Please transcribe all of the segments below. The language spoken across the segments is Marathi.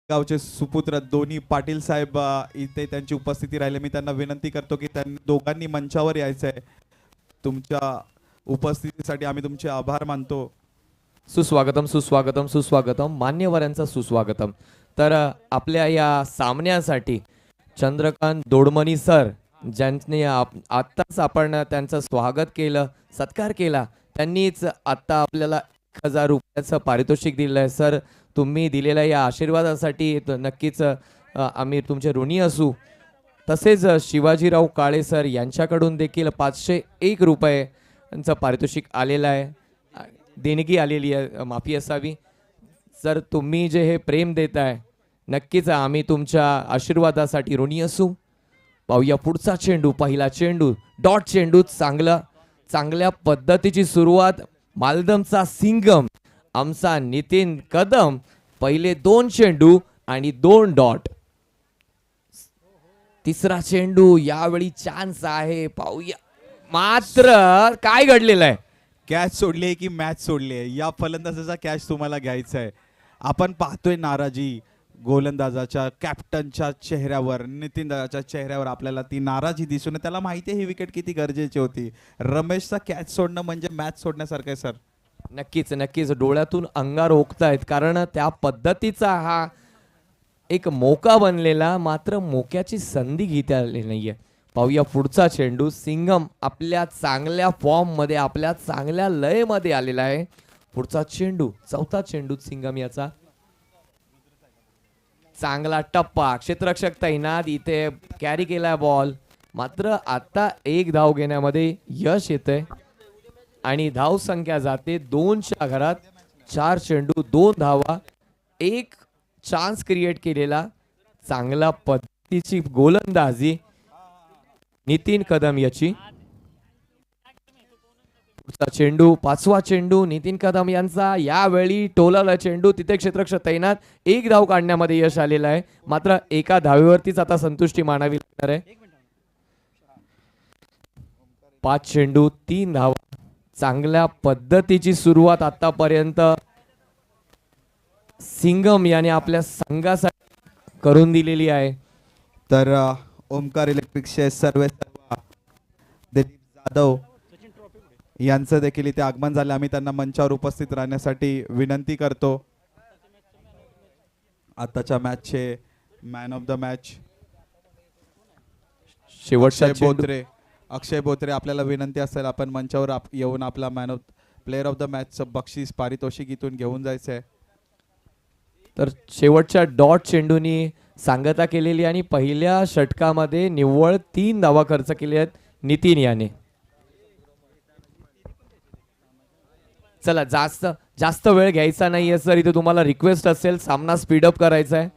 गावचे सुपुत्र दोन्ही पाटील साहेब इथे त्यांची उपस्थिती राहिले. मी त्यांना विनंती करतो की त्यांनी दोघांनी मंचावर यायचं आहे. तुमच्या उपस्थितीसाठी आम्ही तुमचे आभार मानतो. सुस्वागतम सुस्वागतम सुस्वागतम मान्यवरांचं सुस्वागतम. तर आपल्या या सामन्यासाठी चंद्रकांत दोडमनी सर ज्यांनी आत्ताच आपण त्यांचं स्वागत केलं, सत्कार केला, त्यांनीच आत्ता आपल्याला 1000 रुपयाचं पारितोषिक दिलं आहे. सर, तुम्ही दिलेल्या या आशीर्वादासाठी नक्कीच आम्ही तुमचे ऋणी असू. तसेच शिवाजीराव काळे सर यांच्याकडून देखील 501 रुपयांचं पारितोषिक आलेलं आहे, देणगी आलेली आहे, माफी असावी. सर, तुम्ही जे हे प्रेम देताय नक्कीच आम्ही तुमच्या आशीर्वादासाठी ऋणी असू. पाहूया पुढचा चेंडू, पहिला चेंडू, डॉट चेंडू, चांगल्या पद्धतीची सुरुवात. मालदमचा सिंगम आमचा नितीन कदम, पहिले 2 चेंडू आणि 2 डॉट. तिसरा चेंडू, यावेळी चान्स आहे, पाहूया. मात्र काय घडलेलं आहे? कॅच सोडली आहे की मॅच सोडली आहे? या फलंदाजाचा कॅच तुम्हाला घ्यायचा आहे. आपण पाहतोय नाराजी गोलंदाजाच्या, कॅप्टनच्या चेहऱ्यावर, नितीन दादाच्या चेहऱ्यावर आपल्याला ती नाराजी दिसून येते. त्याला माहिती आहे ही विकेट किती गरजेची होती. रमेशचा कॅच सोडणं म्हणजे मॅच सोडण्यासारखं आहे सर. नक्कीच नक्कीच डोळ्यातून अंगार ओकतायत, कारण त्या पद्धतीचा हा एक मोका बनलेला, मात्र मोक्याची संधी घेता आली नाहीये. पाहूया पुढचा चेंडू. सिंगम आपल्या चांगल्या फॉर्म मध्ये, आपल्या चांगल्या लय मध्ये आलेला आहे. पुढचा चेंडू, चौथा चेंडू सिंगम याचा. चांगला टप्पा, क्षेत्ररक्षक तैनात, इथे कॅरी केलाय बॉल. मात्र आता 1 धाव घेण्यामध्ये यश येतंय आणि धाव संख्या जाते 2च्या घरात. 4 चेंडू 2 धावा, 1 चान्स क्रिएट केलेला. चांगला पद्धतीची गोलंदाजी नितीन कदम याची. पुढचा चेंडू, 5वा चेंडू नितीन कदम यांचा. यावेळी टोलाला चेंडू, तिथे क्षेत्ररक्षक तैनात. 1 धाव काढण्यामध्ये यश आलेलं आहे, मात्र एका धावेवरतीच आता संतुष्टी मानावी लागणार आहे. 5 चेंडू 3 धावा. चांगल्या पद्धतीची सुरुवात आतापर्यंत सिंगम याने आपल्या संघासाठी करून दिलेली आहे. तर ओमकार इलेक्ट्रिकचे सर्व दिलीप जाधव यांचं देखील इथे आगमन झालं. आम्ही त्यांना मंचावर उपस्थित राहण्यासाठी विनंती करतो. आताच्या मॅचचे मॅन ऑफ द मॅच शेवटचा अक्षय बोत्रे, आपल्याला विनंती असेल आपण मंचावर येऊन आपला प्लेअर ऑफ द मॅचचं बक्षीस पारितोषिक इथून घेऊन जायचं आहे. तर शेवटच्या डॉट चेंडूनी सांगता केलेली आणि पहिल्या षटकामध्ये निव्वळ 3 धावा खर्च केले आहेत नितीन याने. चला, जास्त वेळ घ्यायचा नाहीये सर. इथे तुम्हाला रिक्वेस्ट असेल, सामना स्पीडअप करायचा आहे.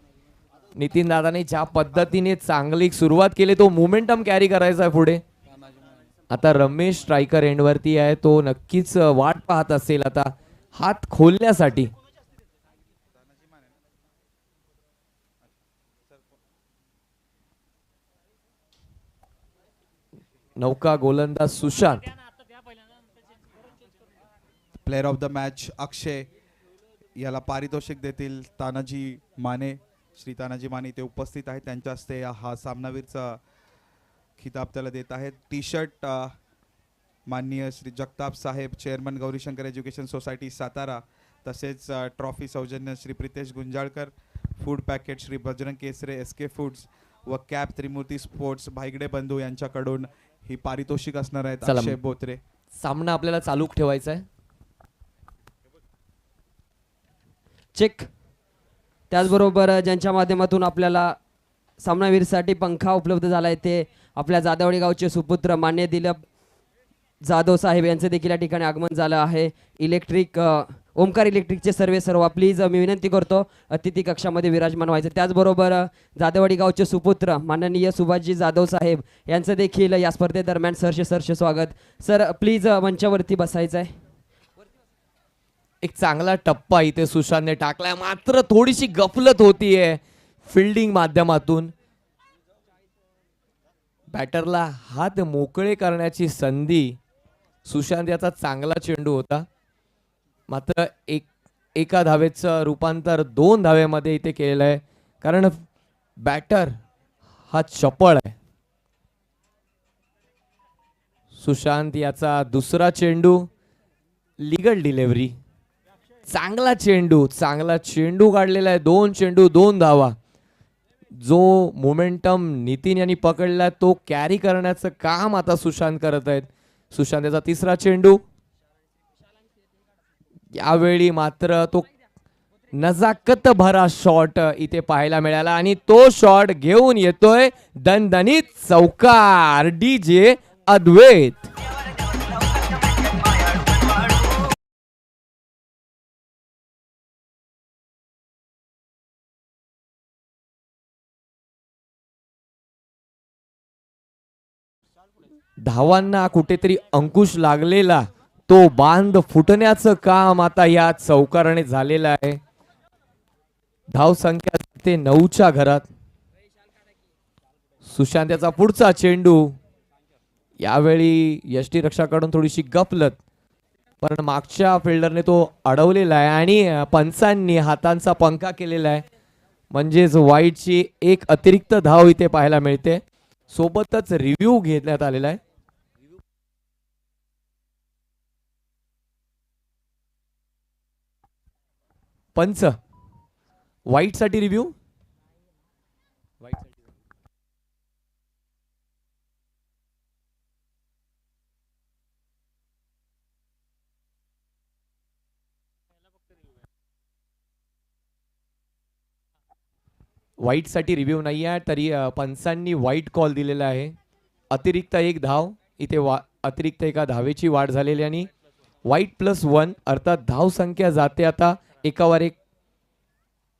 नितीन दादाने ज्या पद्धतीने चांगली सुरुवात केली, तो मोमेंटम कॅरी करायचा आहे पुढे. आता रमेश स्ट्रायकर एंडवरती आहे, तो नक्कीच वाट पाहत असेल आता हात खोलण्यासाठी. नौका गोलंदाज Sushant. Player of the match Akshay याला पारितोषिक देतील तानाजी माने. श्री तानाजी माने ते उपस्थित आहेत, त्यांच्या हस्ते हा सामनावीरचा खिताब त्याला देत आहेत. टी शर्ट माननीय श्री जगताप साहेब, chairman Gaurishankar education society Satara, तसेच ट्रॉफी सौजन्य Shri Pritesh Gunjalkar, food packet Shri Bajrang Kesare S K foods व कॅप त्रिमूर्ती स्पोर्ट्स भाईगडे बंधू यांच्याकडून ही पारितोषिक असणार आहेत. अक्षय बोत्रे. सामना आपल्याला चालू ठेवायचा आहे. चेक. त्याचबरोबर ज्यांच्या माध्यमातून आपल्याला सामनावीरसाठी पंखा उपलब्ध झाला आहे ते आपल्या जाधवडी गावचे सुपुत्र मान्य दिलीप जाधव साहेब यांचं देखील या ठिकाणी आगमन झालं आहे. ओमकार इलेक्ट्रिकचे सर्व प्लीज मी विनंती करतो अतिथी कक्षामध्ये विराजमान व्हायचं. त्याचबरोबर जाधवडी गावचे सुपुत्र माननीय सुभाषजी जाधव साहेब यांचं देखील या स्पर्धेदरम्यान सरसे स्वागत. सर, प्लीज मंचावरती बसायचं आहे. एक चांगला टप्पा इथे सुशांतने टाकलाय, मात्र थोडीशी गफलत होतीये फिल्डिंग माध्यमातून. बॅटरला हात मोकळे करण्याची संधी. सुशांत याचा चांगला चेंडू होता, मात्र एका धावेचं रूपांतर 2 धावेमध्ये इथे केलेलं आहे. कारण बॅटर हा चपळ आहे. सुशांत याचा दुसरा चेंडू, लीगल डिलिव्हरी, चांगला चेंडू काढलेला आहे. 2 चेंडू 2 धावा. जो मोमेंटम नितीन यांनी पकडला तो कॅरी करण्याचं काम आता सुशांत करत आहेत. सुशांत याचा तिसरा चेंडू, यावेळी मात्र तो नजाकत भरा शॉट इथे पाहायला मिळाला आणि तो शॉट घेऊन येतोय दणदणीत चौकार DJ अद्वैत. धावांना कुठेतरी अंकुश लागलेला तो बांध फुटण्याचं काम आता या चौकाराने झालेलं आहे. धाव संख्या ते 9च्या घरात. सुशांत याचा पुढचा चेंडू, यावेळी यष्टी रक्षकाकडून थोडीशी गफलत, पण मागच्या फिल्डरने तो अडवलेला आहे आणि पंचांनी हातांचा पंखा केलेला आहे. म्हणजेच वाईटची एक अतिरिक्त धाव इथे पाहायला मिळते. सोबतच रिव्ह्यू घेण्यात आलेला आहे. पंच वाईट साठी रिव्ह्यू. वाईट साठी रिव्ह्यू नाही आहे तरी पंचांनी वाईट कॉल दिलेला आहे. अतिरिक्त एक धाव इथे अतिरिक्त एका धावेची वाढ झालेली आणि वाईट +1 अर्थात धाव संख्या जाते आता एकावर एक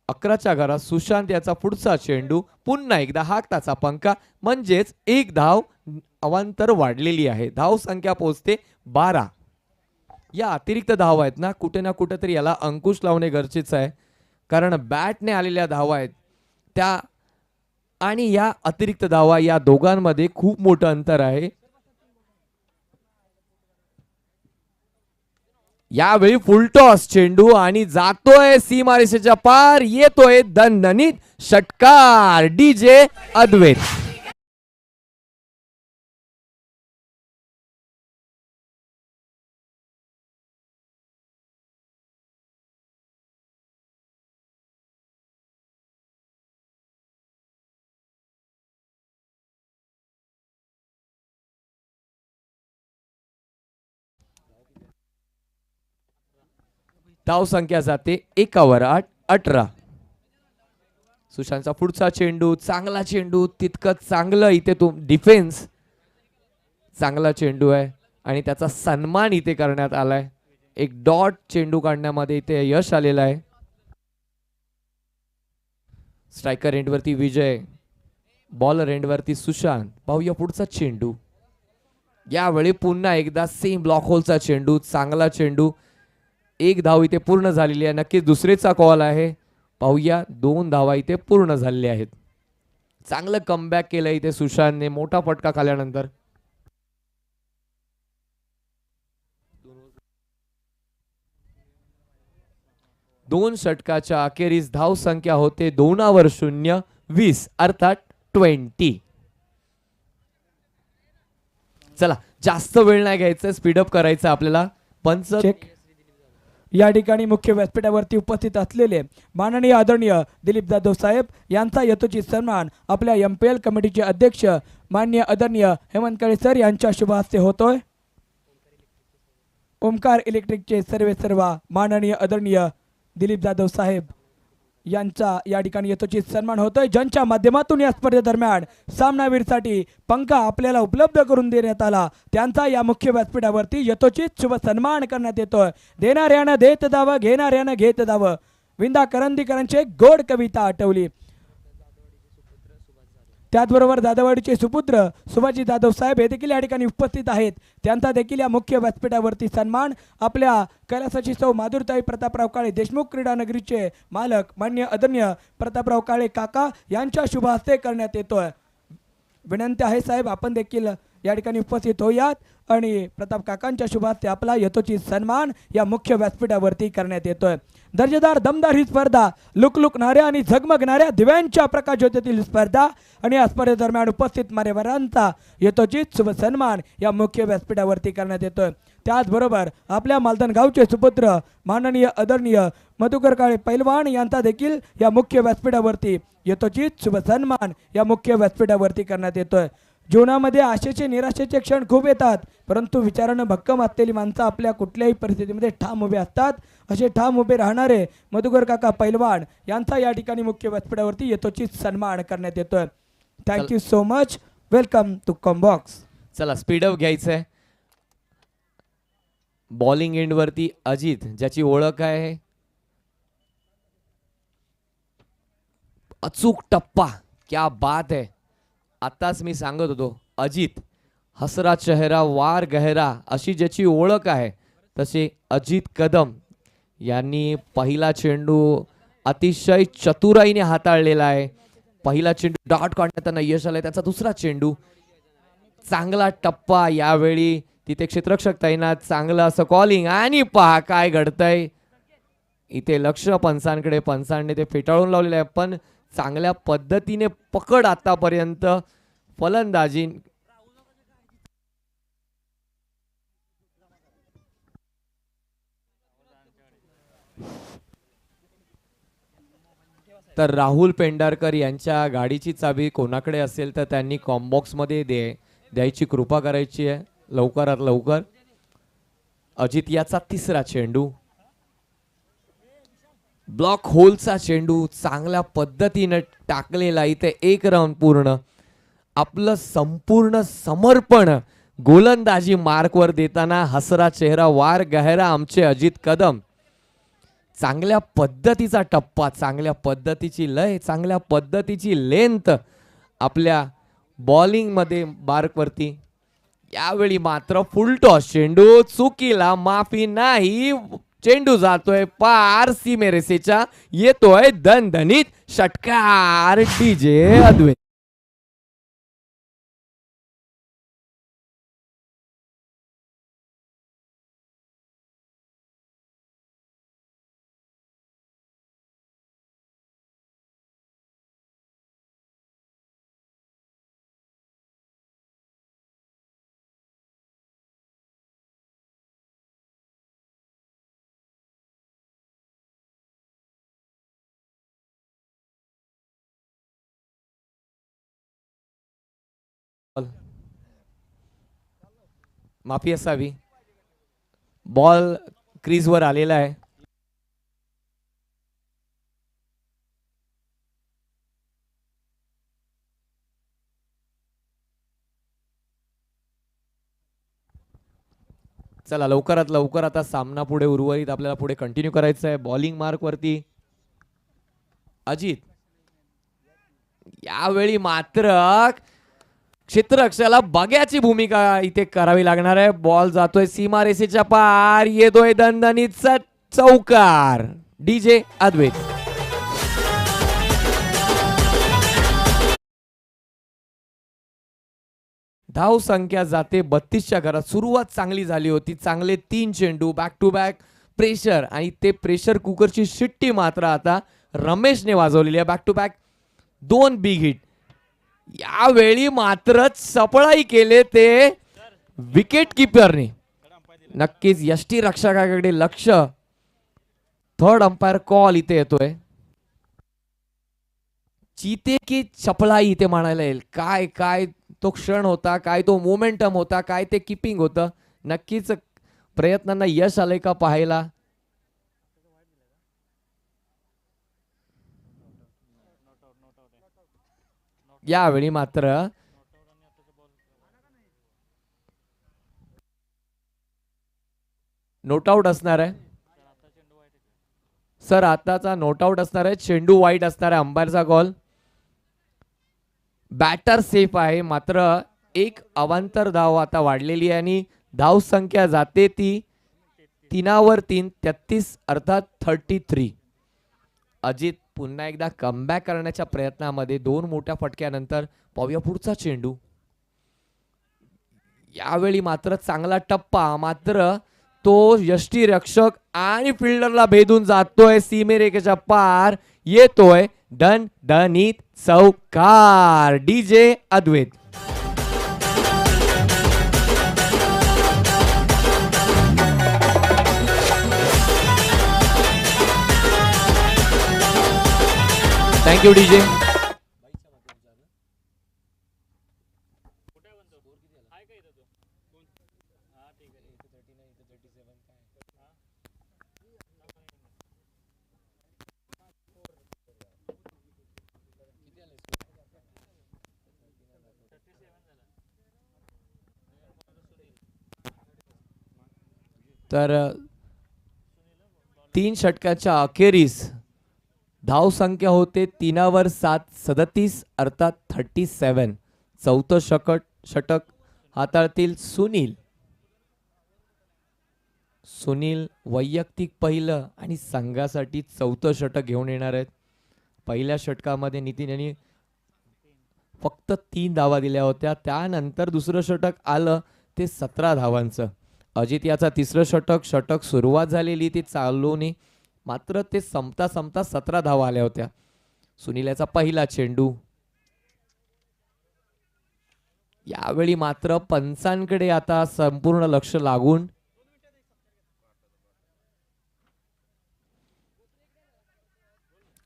11च्या घरात. सुशांत याचा पुढचा चेंडू, पुन्हा एकदा हाताचा पंखा, म्हणजेच एक धाव अवांतर वाढलेली आहे. धाव संख्या पोहोचते 12. या अतिरिक्त धाव आहेत ना कुठे तरी याला अंकुश लावणे गरजेचं आहे. कारण बॅटने आलेल्या धावा आहेत त्या आणि या अतिरिक्त धावा या दोघांमध्ये खूप मोठं अंतर आहे. यावेळी फुलटॉस चेंडू आणि जातोय सीमारेषेच्या पार, येतोय दणदणीत षटकार DJ अद्वैत. धाव संख्या जाते एकावर 18. सुशांतचा पुढचा चेंडू, चांगला चेंडू, तितकंच चांगलं इथे तो डिफेन्स, चांगला चेंडू आहे आणि त्याचा सन्मान इथे करण्यात आलाय. एक डॉट चेंडू काढण्यामध्ये इथे यश आलेलं आहे. स्ट्रायकर एंडवरती विजय, बॉलर एंडवरती सुशांत. पाहूया पुढचा चेंडू. यावेळी पुन्हा एकदा सेम ब्लॉक होलचा चेंडू, चांगला चेंडू. एक धाव इथे पूर्ण झालेली आहे. नक्कीच दुसरेचा कॉल आहे. पाहूया 2 धावा इथे पूर्ण झालेल्या आहेत. चांगलं कमबॅक केलं इथे सुशांतने मोठा फटका खाल्यानंतर. दोन षटकाच्या अखेरीस धाव संख्या होते 2वर 0, 20 अर्थात 20. चला जास्त वेळ नाही घ्यायचा, स्पीडअप करायचं आपल्याला. पंच या ठिकाणी मुख्य व्यासपीठावरती उपस्थित असलेले माननीय आदरणीय दिलीप जाधव साहेब यांचा यथोचित सन्मान आपल्या MPL कमिटीचे अध्यक्ष माननीय आदरणीय हेमंत काळे सर यांच्या शुभ हस्ते होतोय. ओमकार इलेक्ट्रिकचे सर्व माननीय आदरणीय दिलीप जाधव साहेब यांचा या ठिकाणी यथोचित सन्मान होतोय, ज्यांच्या माध्यमातून या स्पर्धेदरम्यान सामनावीरसाठी पंखा आपल्याला उपलब्ध करून देण्यात आला. त्यांचा या मुख्य व्यासपीठावरती यथोचित शुभ सन्मान करण्यात येतोय. देणाऱ्यानं देत दाव, घेणाऱ्यानं घेत दाव. विंदा करंदीकरांचे गोड कविता आठवली. त्याचबरोबर जाधववाडीचे सुपुत्र सुभाजी जाधव साहेब हे देखील या ठिकाणी उपस्थित आहेत. त्यांचा देखील या मुख्य व्यासपीठावरती सन्मान आपल्या कैलासाची सौ माधुरताई प्रतापराव काळे देशमुख क्रीडा नगरीचे मालक माननीय आदरणीय प्रतापराव काळे काका यांच्या शुभ हस्ते करण्यात येतोय. विनंती आहे साहेब आपण देखील या ठिकाणी उपस्थित होऊयात आणि प्रताप काकांच्या शुभ हस्ते आपला यथोचित सन्मान या मुख्य व्यासपीठावरती करण्यात येतोय. दर्जेदार दमदार ही स्पर्धा लुकलुकणाऱ्या आणि झगमगणाऱ्या दिव्यांच्या प्रकाशज्योतीतील स्पर्धा आणि या स्पर्धेदरम्यान उपस्थित मान्यवरांचा यथोचित शुभ सन्मान या मुख्य व्यासपीठावरती करण्यात येतोय. त्याचबरोबर आपल्या मालधन गावचे सुपुत्र माननीय आदरणीय मधुकर काळे पैलवान यांचा देखील या मुख्य व्यासपीठावरती यथोचित शुभ सन्मान या मुख्य व्यासपीठावरती करण्यात येतोय. जीवनामध्ये आशेचे निराशेचे क्षण खूप येतात, परंतु विचारानं भक्कम असलेली माणसं आपल्या कुठल्याही परिस्थितीमध्ये ठाम उभे असतात. असे ठाम उभे राहणारे मधुकर काका पैलवान यांचा या ठिकाणी मुख्य व्यासपीठावरती यथोचित सन्मान करण्यात येतोय. Thank you so much. Welcome to combox. चला स्पीडअप घ्यायचंय. बॉलिंग एंड वरती अजित, ज्याची ओळख आहे अचूक टप्पा. क्या बात है. आताच मी सांगत होतो अजित हसरा चेहरा वार गहरा अशी ज्याची ओळख आहे, तसे अजित कदम यांनी पहिला चेंडू अतिशय चतुराईने हाताळलेला आहे. पहिला चेंडू डॉट काढण्यात त्यांना यश आलंय. त्याचा दुसरा चेंडू चांगला टप्पा. यावेळी तिथे क्षेत्ररक्षक तैनात, चांगलं असं कॉलिंग आणि पहा काय घडतंय इथे. लक्ष पंचांकडे, पंचांनी ते फेटाळून लावलेलं आहे, पण चांगल्या पद्धतीने पकड आतापर्यंत फलंदाजी. तर राहुल पेंढारकर यांच्या गाडीची चावी कोणाकडे असेल तर त्यांनी कॉम्बॉक्स मध्ये द्यायची कृपा करायची आहे लवकरात लवकर. अजित याचा तिसरा चेंडू, ब्लॉक होलचा चेंडू चांगल्या पद्धतीने टाकलेला. इथे एक रन पूर्ण. आपलं संपूर्ण समर्पण गोलंदाजी मार्कवर देताना हसरा चेहरा वार गहरा आमचे अजित कदम. चांगल्या पद्धतीचा टप्पा, चांगल्या पद्धतीची लय, चांगल्या पद्धतीची लेंथ आपल्या बॉलिंग मध्ये मार्कवरती. यावेळी मात्र फुल टॉस चेंडू, चुकीला माफी नाही. चेंडू जातोय पार सीमेरेषेच्या, येतोय दणदणीत षटकार. डीजे अद्वैत. माफी असावी. बॉल क्रीजवर आलेला आहे. चला लवकरात लवकर आता सामना पुढे उर्वरित आपल्याला पुढे कंटिन्यू करायचं आहे. बॉलिंग मार्क वरती अजित. यावेळी मात्र क्षेत्ररक्षकाला बग्याची भूमिका इथे करावी लागणार आहे. बॉल जातोय सीमारेषेच्या पार, येतोय दणदणीचा चौकार. डीजे अद्वैत. धाव संख्या जाते 32च्या घरात. सुरुवात चांगली झाली होती, चांगले 3 चेंडू बॅक टू बॅक प्रेशर, आणि ते प्रेशर कुकरची शिट्टी मात्र आता रमेशने वाजवलेली आहे. Back to back 2 big hit. यावेळी मात्र सपळाई केले ते विकेट किपरने. नक्कीच यष्टी रक्षकाकडे लक्ष. थर्ड अंपायर कॉल इथे येतोय. चीते की चपळाई इथे म्हणायला येईल. काय काय तो क्षण होता, काय तो मोमेंटम होता, काय ते किपिंग होतं. नक्कीच प्रयत्नांना यश आलंय का पाहायला. यावेळी मात्र नोट आउट असणार आहे सर. आताचा नोट आउट असणार आहे. चेंडू वाईट असणार आहे. अंपायरचा कॉल. बॅटर सेफ आहे, मात्र एक अवांतर धाव आता वाढलेली आहे आणि धाव संख्या जाते ती 3 33 अर्थात 33. अजित पुन्हा एकदा कमबॅक करण्याच्या प्रयत्नामध्ये 2 मोठ्या फटक्यानंतर पाहूया पुढचा चेंडू. यावेळी मात्र चांगला टप्पा, मात्र तो यष्टीरक्षक आणि फिल्डरला भेदून जातोय, सीमेरेखेच्या पार येतोय दणदणीत चौकार. डीजे अद्वैत. Thank you DJ. तर 3 षटकाच्या अखेरीस धावसंख्या होते 3/7 37 अर्थात 37. चौथं षटक हाताळतील सुनील. सुनील वैयक्तिक पहिलं आणि संघासाठी चौथं षटक घेऊन येणार आहेत. पहिल्या षटकामध्ये नितीन यांनी फक्त 3 धावा दिल्या होत्या. त्यानंतर दुसरं षटक आलं ते 17 धावांचं. अजित याचा तिसरं षटक सुरुवात झालेली ती चालू नये, मात्र ते संपता 17 धावा आल्या होत्या. सुनील याचा पहिला चेंडू. यावेळी मात्र पंचांकडे आता संपूर्ण लक्ष लागून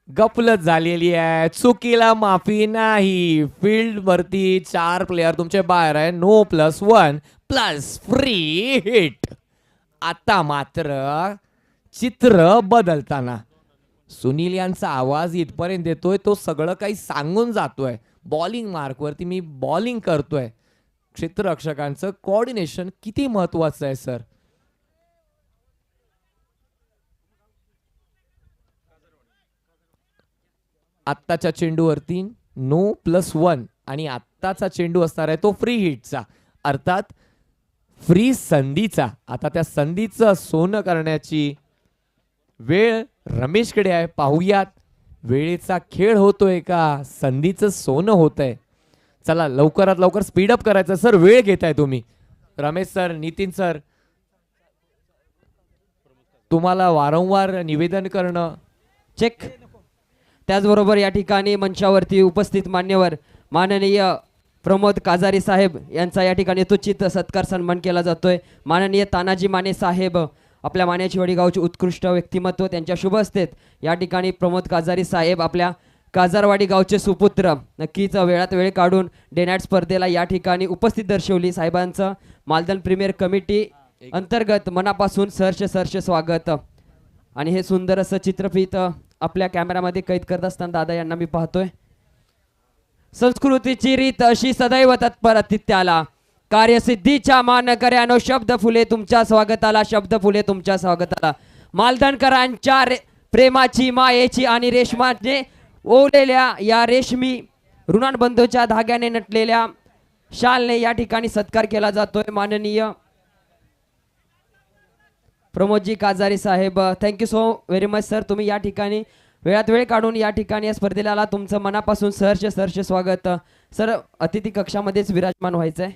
गफलत झालेली आहे. चुकीला माफी नाही. फील्ड वरती 4 प्लेयर तुमचे बाहेर आहे. No +1 plus free hit. आता मात्र चित्र बदलताना सुनील यांचा आवाज इथपर्यंत येतोय, तो सगळं काही सांगून जातोय. बॉलिंग मार्कवरती मी बॉलिंग करतोय. क्षेत्ररक्षकांचं कोऑर्डिनेशन किती महत्वाचं आहे सर. आत्ताच्या चेंडूवरती नो +1 आणि आत्ताचा चेंडू असणार आहे तो फ्री हिटचा, अर्थात फ्री संधीचा. आता त्या संधीचं सोनं करण्याची वेळ रमेशकडे आहे. पाहूयात वेळेचा खेळ होतोय का संधीचं सोनं होतंय. चला लवकरात लवकर स्पीडअप करायचं सर, वेळ घेताय तुम्ही. रमेश सर, नितीन सर, तुम्हाला वारंवार निवेदन करणं. चेक. त्याचबरोबर या ठिकाणी मंचावरती उपस्थित मान्यवर माननीय प्रमोद काजारी साहेब यांचा या ठिकाणी यथोचित सत्कार सन्मान केला जातोय. माननीय तानाजी माने साहेब, आपल्या मानेचीवाडी गावचे उत्कृष्ट व्यक्तिमत्व, त्यांच्या शुभ हस्ते या ठिकाणी प्रमोद काजारी साहेब आपल्या काजारवाडी गावचे सुपुत्र नक्कीच वेळात वेळ काढून डे नाईट स्पर्धेला या ठिकाणी उपस्थित दर्शवली. साहेबांचं मालदन प्रीमियर कमिटी अंतर्गत मनापासून सहर्ष स्वागत. आणि हे सुंदर असं चित्रफित आपल्या कॅमेरामध्ये कैद करत असताना दादा यांना मी पाहतोय. संस्कृतीची रीत अशी सदैव तत्पर त्याला, कार्यसिद्धीच्या मानकऱ्यानो शब्द फुले तुमच्या स्वागताला, शब्द फुले तुमच्या स्वागताला. मालदणकरांच्या प्रेमाची, मायेची आणि रेशमाने ओवलेल्या या रेशमी ऋणानुबंधूच्या धाग्याने नटलेल्या शालने या ठिकाणी सत्कार केला जातोय. माननीय प्रमोदजी काजारी साहेब, thank you so very much sir. तुम्ही या ठिकाणी वेळात वेळ काढून या ठिकाणी या स्पर्धेला आला, तुमचं मनापासून सहर्ष स्वागत. सर अतिथी कक्षामध्येच विराजमान व्हायचंय.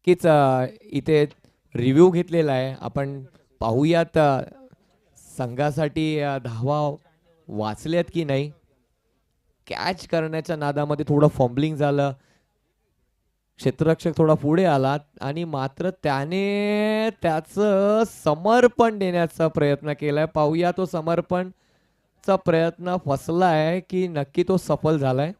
कीच इथे रिव्ह्यू घेतलेला आहे, आपण पाहूयात संघासाठी धावा वाचल्यात की नाही. कॅच करण्याच्या नादामध्ये थोडं फॉम्बलिंग झालं, क्षेत्ररक्षक थोडा पुढे आला आणि मात्र त्याने त्याचं समर्पण देण्याचा प्रयत्न केलाय. पाहूया तो समर्पणचा प्रयत्न फसलाय की नक्की तो सफल झालाय.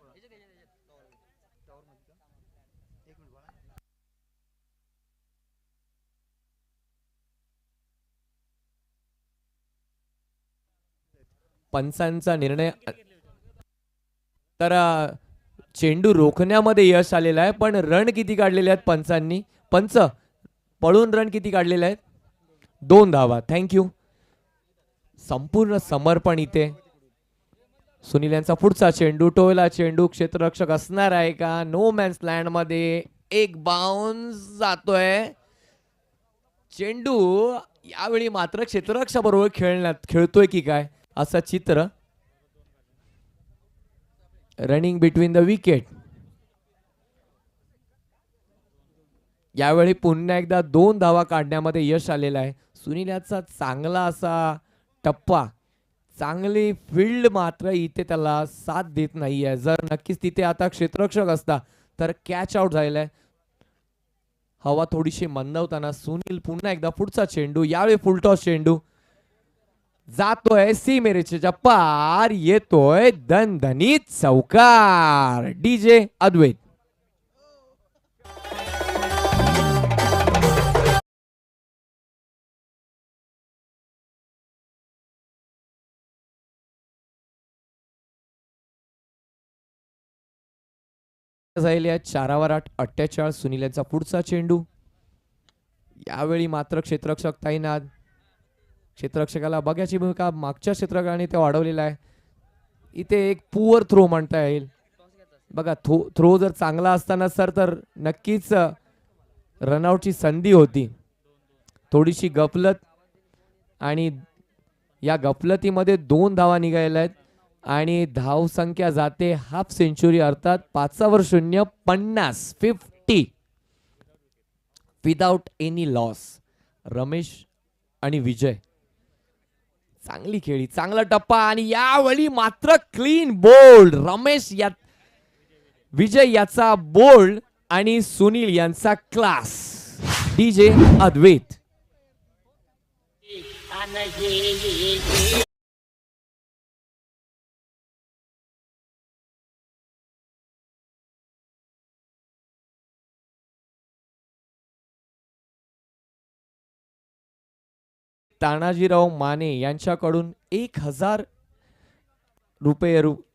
पंचांचा निर्णय. तर चेंडू रोखण्यामध्ये यश आलेलं आहे, पण रन किती काढलेले आहेत पंचांनी. पंच पळून रन किती काढलेले आहेत? 2 धावा. थँक्यू. संपूर्ण समर्पण इथे. सुनील यांचा पुढचा चेंडू, टोला चेंडू, क्षेत्ररक्षक असणार आहे का? नो मॅन्स लँड मध्ये एक बाउन्स जातोय चेंडू. यावेळी मात्र क्षेत्ररक्षक बरोबर खेळतोय की काय असं चित्र. Running between the wicket. यावेळी पुन्हा एकदा 2 धावा काढण्यामध्ये यश आलेलं आहे. सुनील याचा चांगला असा टप्पा, चांगली फील्ड मात्र इथे त्याला साथ देत नाहीये. जर नक्कीच तिथे आता क्षेत्ररक्षक असता तर कॅच आउट झालेला आहे. हवा थोडीशी मंदावताना सुनील पुन्हा एकदा पुढचा चेंडू, यावेळी फुलटॉस चेंडू जातोय सीमेरेषेच्या पार, येतोय दणदणीत चौकार. डीजे अद्वैत. झालेले आहेत 4/8 48. सुनील यांचा पुढचा चेंडू, यावेळी मात्र क्षेत्ररक्षक तैनात. क्षेत्ररक्षकाला बघायची भूमिका मागच्या क्षेत्ररक्षकाने ते वाढवलेला आहे. इथे एक पुअर थ्रो म्हणता येईल. बघा थ्रो जर चांगला असताना सर तर नक्कीच रनआउटची संधी होती. थोडीशी गफलत आणि या गफलतीमध्ये 2 धावा निघालेल्या आहेत आणि धाव संख्या जाते हाफ सेंचुरी, अर्थात 5/0 50 विदाउट एनी लॉस. रमेश आणि विजय चांगली खेळी, चांगला टप्पा आणि यावेळी मात्र क्लीन बोल्ड. रमेश या विजय याचा बोल्ड आणि सुनील यांचा क्लास. डीजे अद्वैत. तानाजीराव माने यांच्याकडून 1000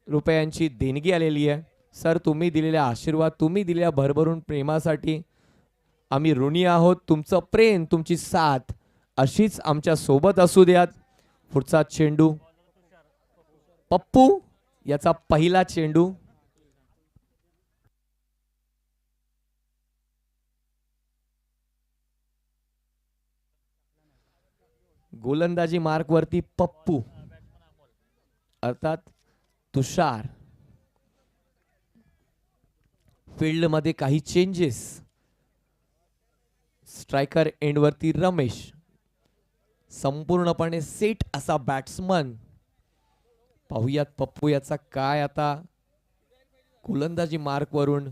रुपयांची देणगी आलेली आहे. सर, तुम्ही दिलेल्या आशीर्वाद, तुम्ही दिलेल्या भरभरून प्रेमासाठी आम्ही ऋणी आहोत. तुमचं प्रेम, तुमची साथ अशीच आमच्या सोबत असू द्यात. पुढचा चेंडू पप्पू याचा पहिला चेंडू, गोलंदाजी मार्क वरती पप्पू अर्थात तुषार. फील्ड मध्ये काही चेंजेस. स्ट्रायकर एंड वरती रमेश, संपूर्णपणे सेट असा बॅट्समन. पाहूयात पप्पू याचा काय आता गोलंदाजी मार्क वरून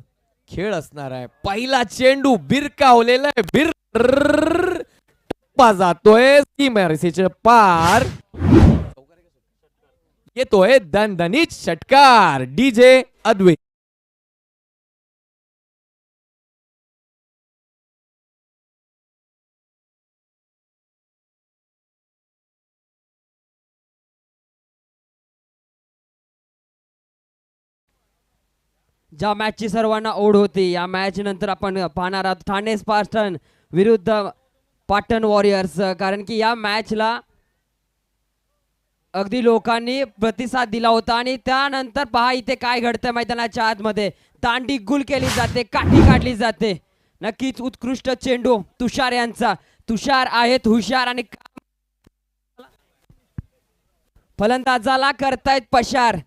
खेळ असणार आहे. पहिला चेंडू बिरकावलेला आहे, टप्पा जातोय सीमारेषेच्या पार, येतोय दणदणीत षटकार. डीजे अद्वैत. ज्या मॅचची सर्वांना ओढ होती, या मॅच नंतर आपण पाहणार आहोत ठाणे स्पार्टन विरुद्ध पाटण वॉरियर्स. कारण की या मॅचला अगदी लोकांनी प्रतिसाद दिला होता आणि त्यानंतर पहा इथे काय घडतं मैदानाच्या आतमध्ये. दांडी गुल केली जाते, काठी काढली जाते. नक्कीच उत्कृष्ट चेंडू तुषार यांचा. तुषार आहेत हुशार आणि फलंदाजाला करतायत पशार.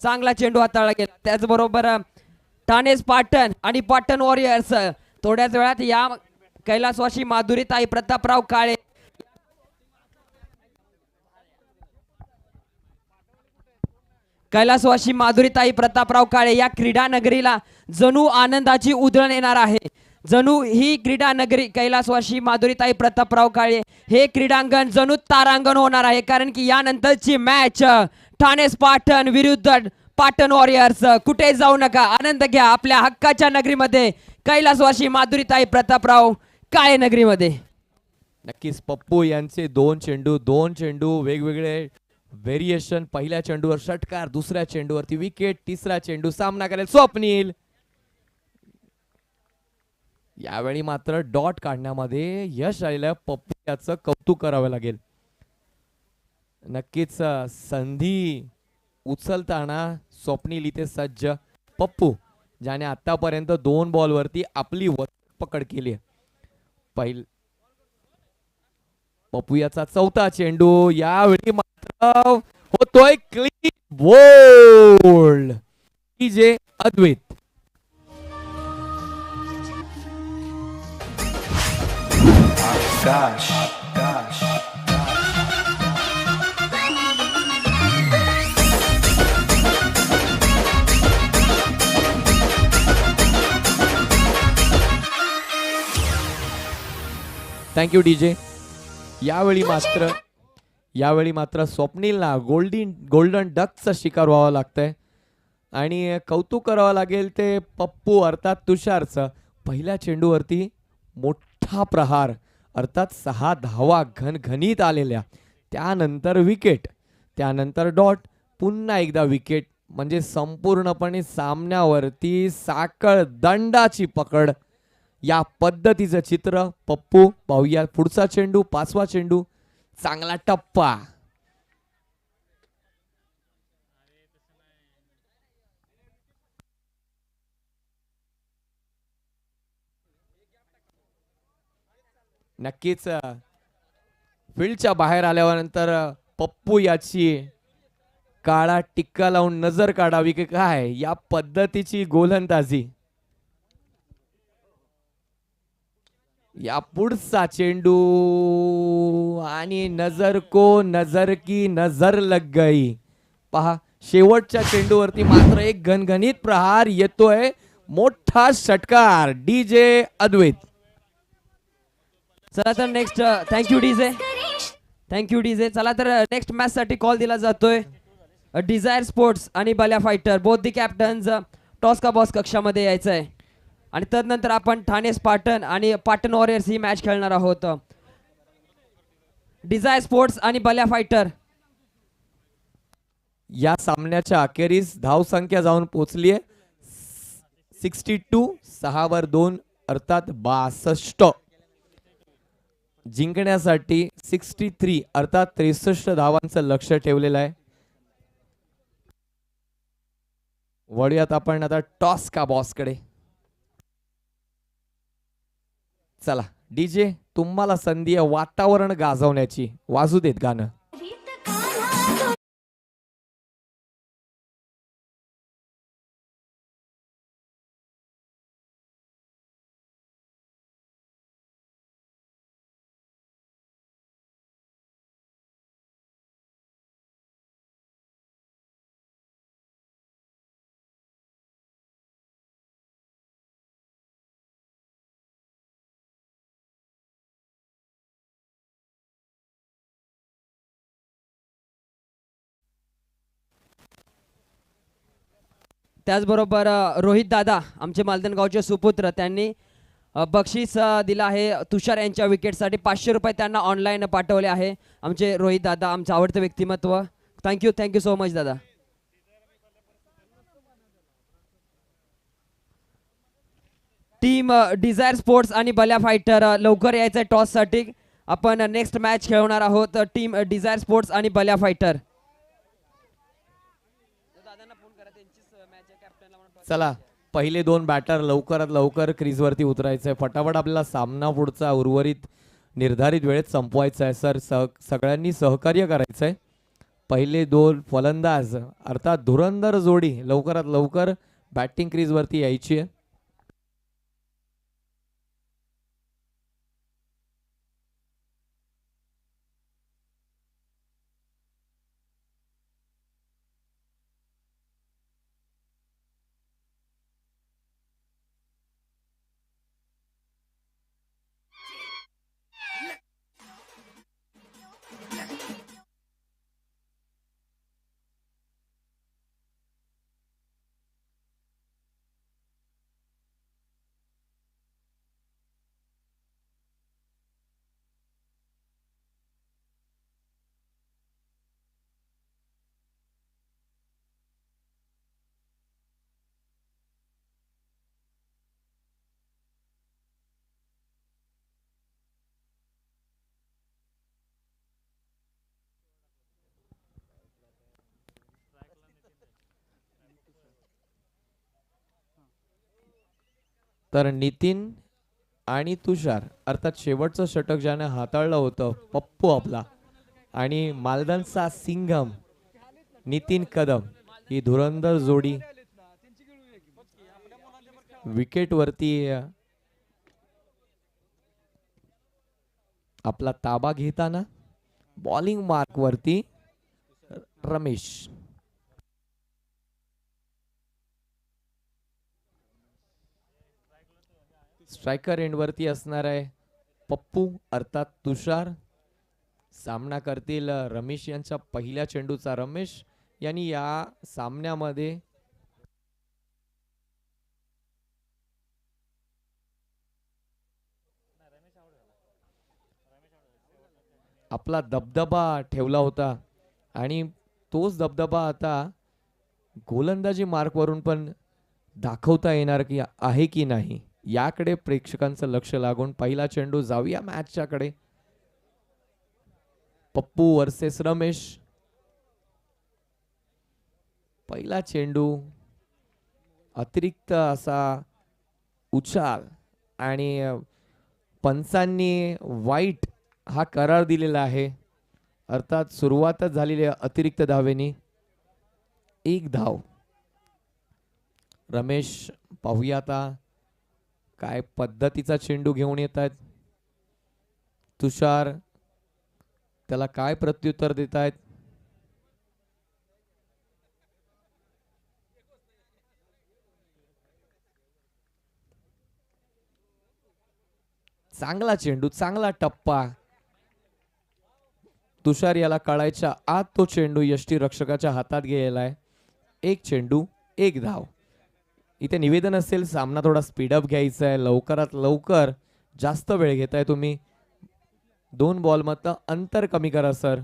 चांगला चेंडू हाताळला गेला. त्याचबरोबर ठाणे स्पार्टन आणि पाटण वॉरियर्स थोड्याच वेळात या कैलासवासी माधुरीताई प्रतापराव काळे कैलासवासी माधुरीताई प्रतापराव काळे या क्रीडा नगरीला जणू आनंदाची उधळण येणार आहे. जणू ही क्रीडा नगरी कैलासवासी माधुरीताई प्रतापराव काळे हे क्रीडांगण जणू तारांगण होणार आहे. कारण की यानंतरची मॅच ठाणे स्पार्टन विरुद्ध पाटण वॉरियर्स. कुठे जाऊ नका, आनंद घ्या आपल्या हक्काच्या नगरीमध्ये, कैलासवासी माधुरीताई प्रतापराव काळे नगरीमध्ये. नक्कीच पप्पू यांचे दोन चेंडू वेगवेगळे व्हेरिएशन. पहिल्या चेंडूवर षटकार, दुसऱ्या चेंडूवरती विकेट, तिसरा चेंडू सामना करेल स्वप्नील. यावेळी मात्र डॉट काढण्यामध्ये यश आलेलं पप्पू याचं कौतुक करावं लागेल. नक्कीच संधी उचलताना स्वप्नील इथे सज्ज. पप्पू ज्याने आतापर्यंत 2 बॉलवरती आपली पकड केली आहे. पप्पू याचा चौथा चेंडू, यावेळी मात्र होतोय clean bowled. DJ Advait. Thank you DJ. यावेळी मात्र स्वप्नीलला गोल्डन डकचा शिकार व्हावा लागतंय आणि कौतुक करावं लागेल ते पप्पू अर्थात तुषारचं. पहिल्या चेंडूवरती मोठा प्रहार अर्थात 6 धावा घनघनीत आलेल्या, त्यानंतर विकेट, त्यानंतर डॉट, पुन्हा एकदा विकेट, म्हणजे संपूर्णपणे सामन्यावरती साखळ दंडाची पकड. या पद्धतीचं चित्र. पप्पू पाहूया पुढचा चेंडू, 5वा चेंडू, चांगला टप्पा. नक्कीच फील्डच्या बाहेर आल्यानंतर पप्पू याची काळा टिक्का लावून नजर काढावी की काय या पद्धतीची गोलंदाजी. या पुढचा चेंडू आणि नजर की नजर लग गई. पहा शेवटच्या चेंडूवरती मात्र एक घनघनीत प्रहार येतोय. मोठा षटकार डीजे अद्वैत. चला तर नेक्स्ट. Thank you DJ. चला तर नेक्स्ट मॅच साठी कॉल दिला जातोय. डिझायर स्पोर्ट्स आणि Balya fighter both the captains toss का बॉस कक्षामध्ये यायचं आहे आणि तदनंतर आपण ठाणे स्पार्टन आणि पाटण वॉरियर्स ही मॅच खेळणार आहोत. डिझायर स्पोर्ट्स आणि बल्या फायटर. या सामन्याच्या अखेरीस धावसंख्या जाऊन पोहोचली आहे 62. 6 वर 2 अर्थात 62. जिंकण्यासाठी 63 अर्थात 63 धावांचं लक्ष ठेवलेलं आहे. वळूयात आपण आता टॉस का बॉस कडे. चला डीजे, तुम्हाला संधी आहे वातावरण गाजवण्याची. वाजू देत गाणं. त्याचबरोबर रोहित दादा आमचे मालदन गावचे सुपुत्र, त्यांनी बक्षीस दिलं आहे तुषार यांच्या विकेटसाठी. 500 रुपये त्यांना ऑनलाईन पाठवले आहे आमचे रोहित दादा, आमचं आवडतं व्यक्तिमत्व. थँक्यू सो मच दादा. टीम डिझायर स्पोर्ट्स आणि बल्या फायटर लवकर यायचं आहे टॉस साठी. आपण नेक्स्ट मॅच खेळवणार आहोत. टीम डिझायर स्पोर्ट्स आणि बल्या फायटर. चला पहिले 2 बॅटर लवकरात लवकर क्रीजवरती उतरायचंय. फटाफट आपल्याला सामना पुढचा उर्वरित निर्धारित वेळेत संपवायचा आहे. सर सगळ्यांनी सहकार्य करायचंय. पहिले 2 फलंदाज अर्थात धुरंधर जोडी लवकरात लवकर बॅटिंग क्रीजवरती यायची आहे. तर नितीन आणि तुषार अर्थात शेवटचं षटक ज्याने हाताळलं होतं पप्पू आपला आणि मालदनचा सिंघम नितीन कदम, ही धुरंधर जोडी विकेट वरती आपला ताबा घेताना बॉलिंग मार्क वरती रमेश. स्ट्रायकर एंड वरती असणार आहे पप्पू अर्थात तुषार. सामना करतील रमेश यांच्या पहिल्या चेंडूचा. रमेश यांनी या सामन्यामध्ये आपला दबदबा ठेवला होता आणि तोच दबदबा आता गोलंदाजी मार्कवरून पण दाखवता येणार की आहे की नाही याकडे प्रेक्षकांचं लक्ष लागून पहिला चेंडू. जाऊया मॅचच्याकडे. पप्पू वर्सेस रमेश. पहिला चेंडू अतिरिक्त असा उछाल आणि पंचांनी वाईट हा करार दिलेला आहे. अर्थात सुरुवातच झालेली अतिरिक्त धावेनी. 1 धाव. रमेश पाहूया आता काय पद्धतीचा चेंडू घेऊन येत आहेत. तुषार त्याला काय प्रत्युत्तर देत आहेत. चांगला चेंडू, चांगला टप्पा. तुषार याला कळायच्या आत तो चेंडू यष्टी रक्षकाच्या हातात गेलेला आहे. 1 चेंडू 1 धाव. इथे निवेदन असेल सामना थोडा स्पीडअप घ्यायचा आहे. लवकरात लवकर. जास्त वेळ घेताय तुम्ही. 2 बॉल मधलं अंतर कमी करा सर.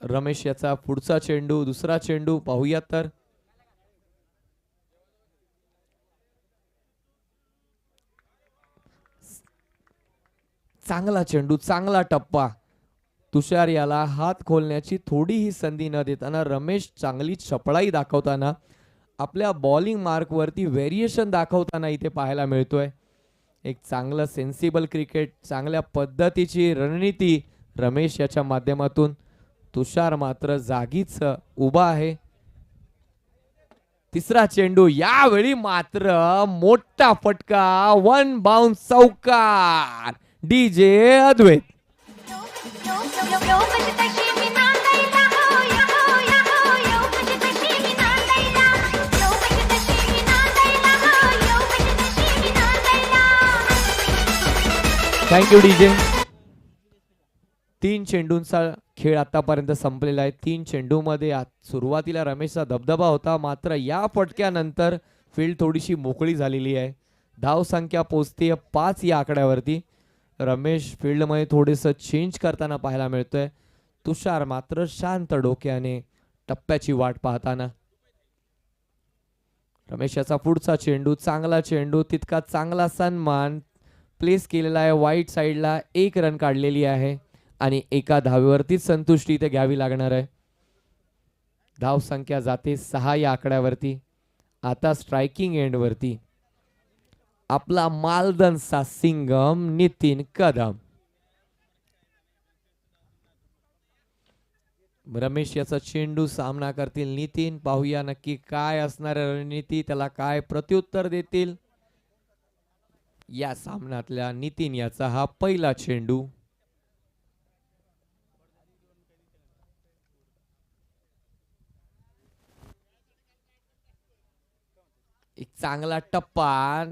रमेश याचा पुढचा चेंडू, दुसरा चेंडू पाहूया तर. चांगला चेंडू, चांगला टप्पा. तुषार याला हात खोलण्याची थोडीही संधी न देताना रमेश चांगली चपळाई दाखवताना आपल्या बॉलिंग मार्क वरती व्हेरिएशन दाखवताना इथे पाहायला मिळतोय. एक चांगलं सेन्सिबल क्रिकेट, चांगल्या पद्धतीची रणनीती रमेश याच्या माध्यमातून. तुषार मात्र जागीच उभा आहे. तिसरा चेंडू. यावेळी मात्र मोठा फटका. 1 बाउन्स चौकार. डीजे अद्वैत. Thank you DJ. 3 चेंडूंचा खेळ आतापर्यंत संपलेला आहे. 3 चेंडूमध्ये सुरुवातीला रमेशचा दबदबा होता, मात्र या फटक्यानंतर फील्ड थोडीशी मोकळी झालेली आहे. धाव संख्या पोहोचते 5 या आकड्यावरती. रमेश फील्डमध्ये थोडेस चेंज करताना पाहायला मिळतोय. तुषार मात्र शांत डोक्याने टप्प्याची वाट पाहताना. रमेश याचा पुढचा चेंडू, चांगला चेंडू, तितका चांगला सन्मान प्लेस केलेला आहे. वाईट साईडला 1 रन काढलेली आहे आणि एका धावेवरतीच संतुष्टी इथे घ्यावी लागणार आहे. धाव संख्या जाते 6 या आकड्यावरती. आता स्ट्रायकिंग एंड वरती आपला मालदनचा सिंगम नितीन कदम. रमेश याचा चेंडू सामना करतील नितीन. पाहूया नक्की काय असणार रणनीती, त्याला काय प्रत्युत्तर देतील. या सामन्यातल्या नितीन याचा हा पहिला चेंडू. एक चांगला टप्पा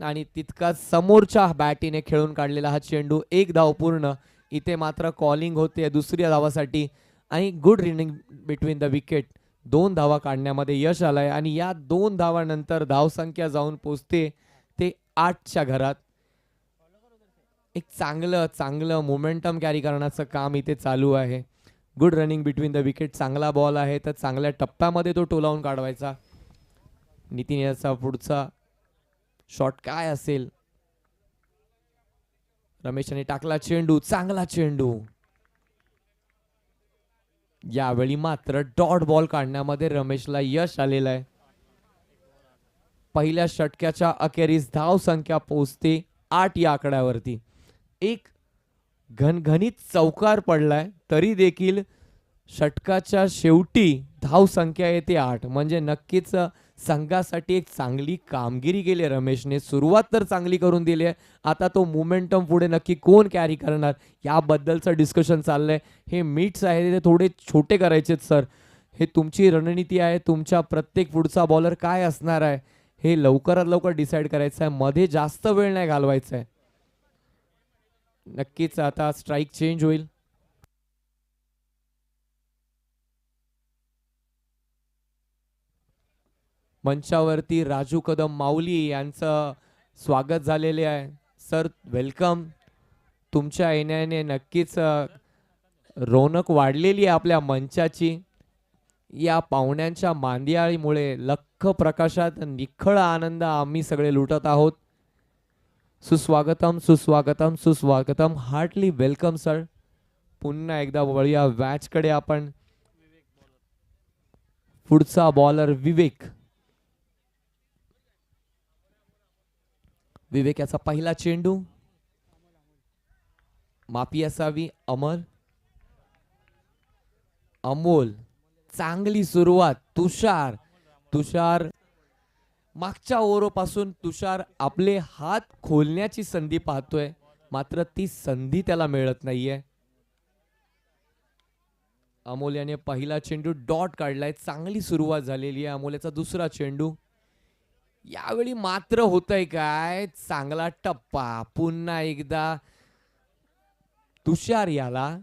आणि तितकाच समोरच्या बॅटीने खेळून काढलेला हा चेंडू. 1 धाव पूर्ण. इथे मात्र कॉलिंग होते दुसऱ्या धावासाठी आणि good running between the wicket. 2 धावा काढण्यामध्ये यश आलंय आणि या 2 धावानंतर धावसंख्या जाऊन पोचते ते 8च्या घरात. एक चांगलं मोमेंटम कॅरी करण्याचं काम इथे चालू आहे. Good running between the wicket. चांगला बॉल आहे तर चांगल्या टप्प्यामध्ये तो टोलावून काढवायचा. नितीन याचा पुढचा शॉट काय असेल. रमेशने टाकला चेंडू, चांगला चेंडू. यावेळी मात्र डॉट बॉल काढण्यामध्ये रमेशला यश आलेलं आहे. पहिल्या षटक्याच्या अखेरीस धाव संख्या पोहोचते 8 या आकड्यावरती. एक घनघणीत चौकार पडलाय तरी देखील षटकाच्या शेवटी धाव संख्या येते 8, म्हणजे नक्कीच संघासाठी एक चांगली कामगिरी केली रमेशने. सुरुवात तर चांगली करून दिली आहे. आता तो मोमेंटम पुढे नक्की कोण कॅरी करणार याबद्दलचं डिस्कशन चाललंय. हे मीट्स आहे ते थोडे छोटे करायचेत सर. हे तुमची रणनीती आहे. तुमच्या प्रत्येक पुढचा बॉलर काय असणार आहे हे लवकरात लवकर डिसाईड करायचं आहे. मध्ये जास्त वेळ नाही घालवायचा आहे. नक्कीच आता स्ट्राईक चेंज होईल. मंचावरती राजू कदम माऊली यांचं स्वागत झालेले आहे. Sir welcome. तुमच्या येण्याने नक्कीच रौनक वाढलेली आहे आपल्या मंचाची. या पाहुण्यांच्या मांदियाळीमुळे लख प्रकाशात निखळ आनंद आम्ही सगळे लुटत आहोत. सुस्वागतम सुस्वागतम सुस्वागतम. Heartily welcome sir. पुन्हा एकदा वळूया मॅचकडे आपण. पुढचा बॉलर विवेक. विवेक याचा पहिला चेंडू. माफी असावी. अमोल. चांगली सुरुवात. तुषार मागच्या ओव्हरपासून तुषार आपले हात खोलण्याची संधी पाहतोय, मात्र ती संधी त्याला मिळत नाहीये. अमोल याने पहिला चेंडू डॉट काढलाय. चांगली सुरुवात झालेली आहे अमोल याचा दुसरा चेंडू. यावेळी मात्र होतंय काय, चांगला टप्पा. पुन्हा एकदा तुषार याला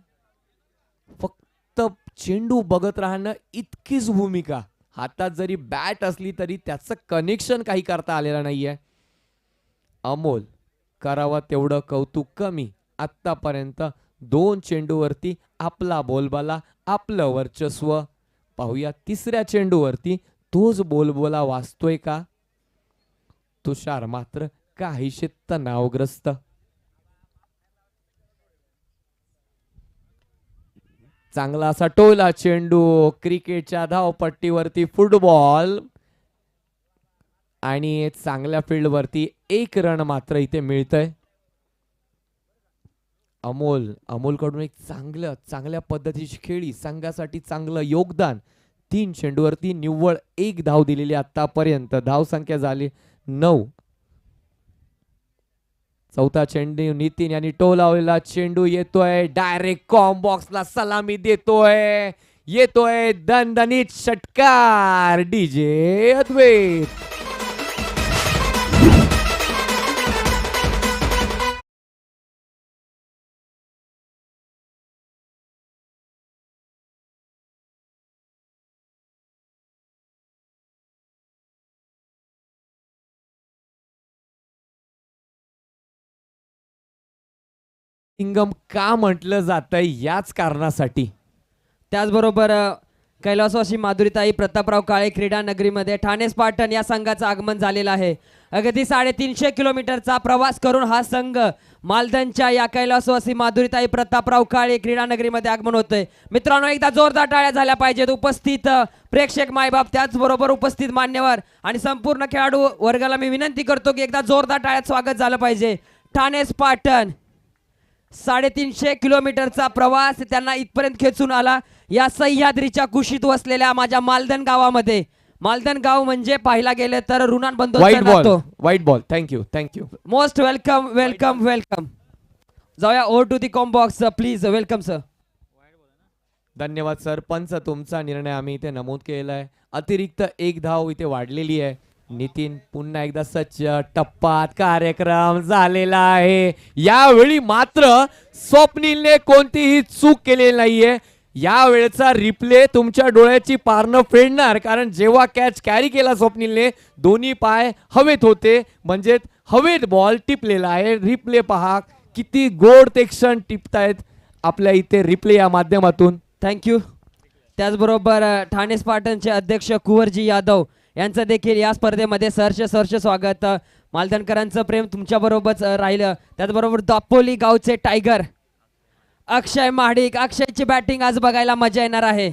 फक्त चेंडू बघत राहणं इतकीच भूमिका. हातात जरी बॅट असली तरी त्याचं कनेक्शन काही करता आलेलं नाहीये. अमोल करावा तेवढं कौतुक कमी. आतापर्यंत 2 चेंडूवरती आपला बोलबाला, आपलं वर्चस्व. पाहूया तिसऱ्या चेंडूवरती तोच बोलबाला वाचतोय का. तुषार मात्र काहीशी तणावग्रस्त. चांगला असा टोला चेंडू. क्रिकेटच्या धावपट्टीवरती फुटबॉल आणि चांगल्या फील्डवरती 1 रन मात्र इथे मिळतंय. अमोल कडून एक चांगल्या पद्धतीची खेळी, संघासाठी चांगलं योगदान. 3 चेंडूवरती निव्वळ 1 धाव दिलेली आतापर्यंत. धाव संख्या झाली 9. चौथा चेंडू नितीन यांनी टोलावलेला चेंडू येतोय डायरेक्ट कॉम बॉक्सला सलामी येतोय दणदणीत षटकार. डीजे अद्वैत. सिंगम का म्हटलं जातंय याच कारणासाठी. त्याचबरोबर कैलासवासी माधुरीताई प्रतापराव काळे क्रीडा नगरीमध्ये ठाणे स्पार्टन या संघाचं आगमन झालेलं आहे. अगदी 350 किलोमीटरचा प्रवास करून हा संघ मालदणच्या या कैलासवासी माधुरीताई प्रतापराव काळे क्रीडा नगरीमध्ये आगमन होतंय. मित्रांनो एकदा जोरदार टाळ्या झाल्या पाहिजेत. उपस्थित प्रेक्षक मायबाप, त्याचबरोबर उपस्थित मान्यवर आणि संपूर्ण खेळाडू वर्गाला मी विनंती करतो की एकदा जोरदार टाळ्यात स्वागत झालं पाहिजे. ठाणे स्पार्टन 350 किलोमीटरचा प्रवास त्यांना इथपर्यंत खेचून आला. या सह्याद्रीच्या कुशीत वसलेल्या माझ्या मालदण गावामध्ये. मालदण गाव म्हणजे पाहायला गेले तर ऋणान बंधू. वाईट बॉल. थँक्यू. Most welcome. जाऊया over to the com box please. Welcome sir. धन्यवाद सर. पंच तुमचा निर्णय आम्ही इथे नमूद केलेला आहे. अतिरिक्त 1 धाव इथे वाढलेली आहे. नितीन पुन्हा एकदा सच्च टप्पात कार्यक्रम झालेला आहे. यावेळी मात्र स्वप्नीलने कोणतीही चूक केलेली नाहीये. यावेळेचा रिप्ले तुमच्या डोळ्याची पारणं फेडणार, कारण जेव्हा कॅच कॅरी केला स्वप्नीलने दोन्ही पाय हवेत होते, म्हणजे हवेत बॉल टिपलेला आहे. रिप्ले पहा किती गोड ते क्षण टिपतायत आपल्या इथे रिप्ले या माध्यमातून. थँक्यू. त्याचबरोबर ठाणे स्पार्टनचे अध्यक्ष कुंवरजी यादव यांचं देखील या स्पर्धेमध्ये सहर्ष स्वागत. मालदणकरांचं प्रेम तुमच्याबरोबरच राहिलं. त्याचबरोबर दापोली गावचे टायगर अक्षय महाडिक. अक्षयची बॅटिंग आज बघायला मजा येणार आहे.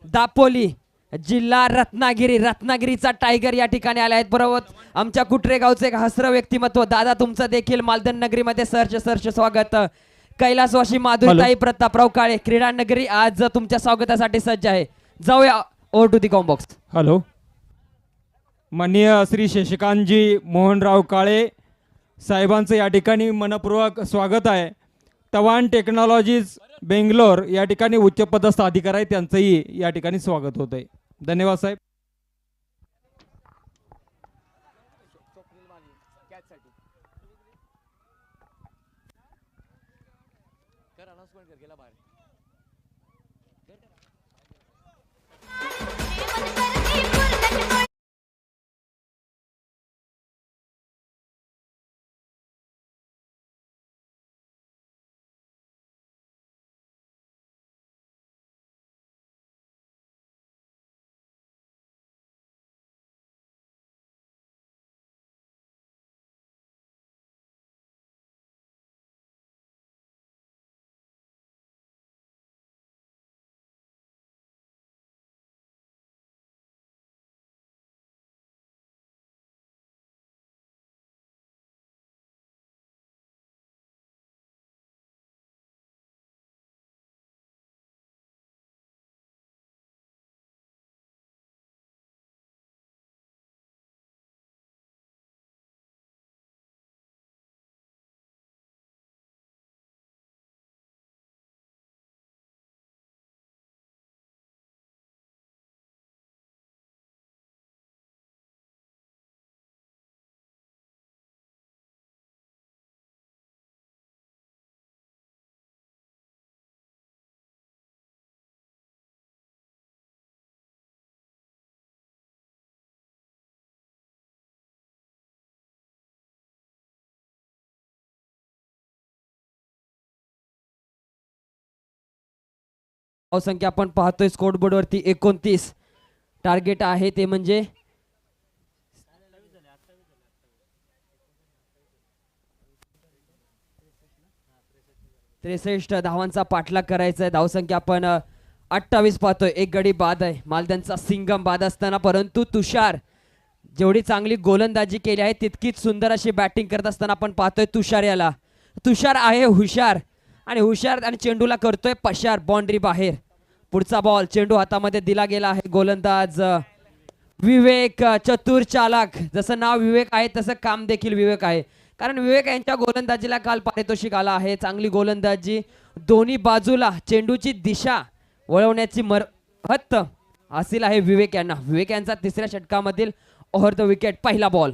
दापोली जिल्हा रत्नागिरीचा टायगर या ठिकाणी आले आहेत. बरोबर आमच्या कुटरे गावचे एक हसरं व्यक्तिमत्व दादा, तुमचं देखील मालदण नगरीमध्ये सहर्ष स्वागत. कैलासवासी माधुरीताई प्रतापराव काळे क्रीडा नगरी आज तुमच्या स्वागतासाठी सज्ज आहे. जाऊया over to the combox. Hello, माननीय श्री शशिकांतजी मोहनराव काळे साहेबांचं या ठिकाणी मनपूर्वक स्वागत आहे. तवान टेक्नॉलॉजीज बेंगलोर या ठिकाणी उच्चपदस्थ अधिकारी आहेत, त्यांचंही या ठिकाणी स्वागत होत आहे. धन्यवाद साहेब. संख्या आपण पाहतोय स्कोर बोर्ड वरती 29 टार्गेट आहे, ते म्हणजे त्रेसष्ट धावांचा पाठलाग करायचा आहे. धावसंख्या आपण 28 पाहतोय. एक गडी बाद आहे, मालद्यांचा सिंगम बाद असताना, परंतु तुषार जेवढी चांगली गोलंदाजी केली आहे तितकीच सुंदर अशी बॅटिंग करत असताना आपण पाहतोय तुषार याला. तुषार आहे हुशार आणि चेंडूला करतोय पशार बाउंड्री बाहेर. पुढचा बॉल चेंडू हातामध्ये दिला गेला आहे. गोलंदाज विवेक चतुर चालक. जसं नाव विवेक आहे तसं काम देखील विवेक आहे, कारण विवेक यांच्या गोलंदाजीला काल पारितोषिक आला आहे. चांगली गोलंदाजी, दोन्ही बाजूला चेंडूची दिशा वळवण्याची हत्त हासिल आहे विवेक यांना. विवेक यांचा तिसऱ्या षटकामधील ओव्हर द विकेट पहिला बॉल.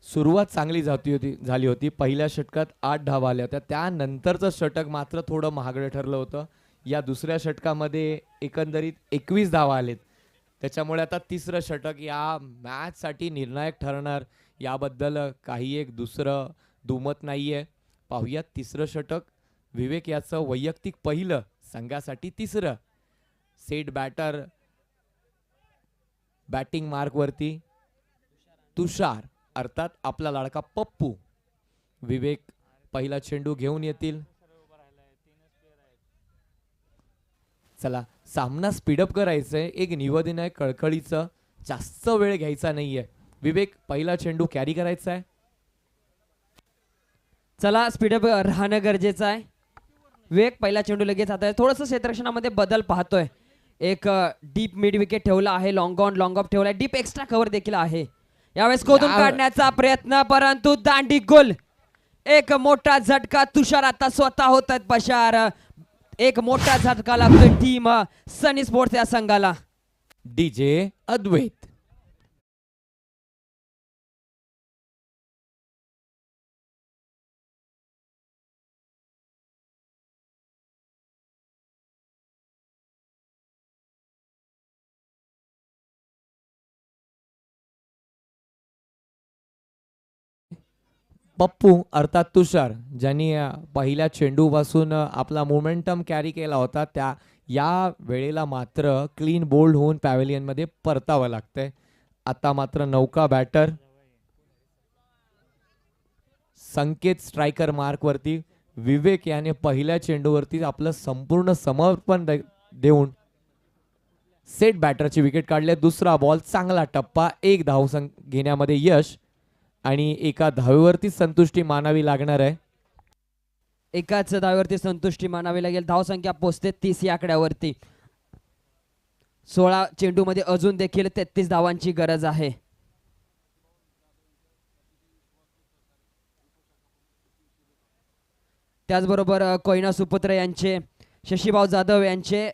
सुरुवात चांगली झाली होती. पहिल्या षटकात 8 धावा आल्या होत्या. त्यानंतरचं षटक मात्र थोडं महागडं ठरलं होतं. या दुसऱ्या षटकामध्ये एकंदरीत 21 धावा आलेत. त्याच्यामुळे आता तिसरं षटक या मॅचसाठी निर्णायक ठरणार याबद्दल काही एक दुसरं दुमत नाहीये. पाहूयात तिसरं षटक. विवेक याचं वैयक्तिक पहिलं, संघासाठी तिसरं. सेट बॅटर बॅटिंग मार्कवरती तुषार अर्थात आपला लाडका पप्पू. विवेक पहिला चेंडू घेऊन येतील. चला, सामना स्पीडअप करायचंय. एक निवेदन आहे कळकळीचं, जास्त वेळ घ्यायचा नाहीये. विवेक पहिला चेंडू कॅरी करायचा आहे. चला, स्पीडअप राहणं गरजेचं आहे. विवेक पहिला चेंडू लगेच आता थोडंसं क्षेत्ररक्षणामध्ये बदल पाहतोय. एक डीप मिड विकेट ठेवला आहे, लॉंग ऑन लॉंग ऑफ ठेवलाय, डीप एक्स्ट्रा कव्हर देखील आहे. यावेळेस खोदून काढण्याचा प्रयत्न, परंतु दांडी गोल. एक मोठा झटका. तुषार आता स्वतः होतात पशार. एक मोठा झटका लागतोय टीम सनी स्पोर्ट्स या संघाला. डीजे अद्वैत. पप्पू अर्थात तुषार, ज्यांनी पहिल्या चेंडूपासून आपला मोमेंटम कॅरी केला होता, त्या या वेळेला मात्र क्लीन बोल्ड होऊन पॅव्हेलियनमध्ये परतावं लागतंय. आता मात्र नौका बॅटर संकेत स्ट्रायकर मार्कवरती. विवेक याने पहिल्या चेंडूवरती आपलं संपूर्ण समर्पण देऊन सेट बॅटरची विकेट काढले. दुसरा बॉल चांगला टप्पा, एक धाव घेण्यामध्ये यश आणि एका धावेवरती संतुष्टी मानावी लागणार आहे. एकाच धावेवरती संतुष्टी मानावी लागेल. धावसंख्या पोहोचते 30 या आकड्यावरती. 16 चेंडू मध्ये अजून देखील 33 धावांची गरज आहे. त्याचबरोबर कोयना सुपुत्र यांचे शशीभाऊ जाधव यांचे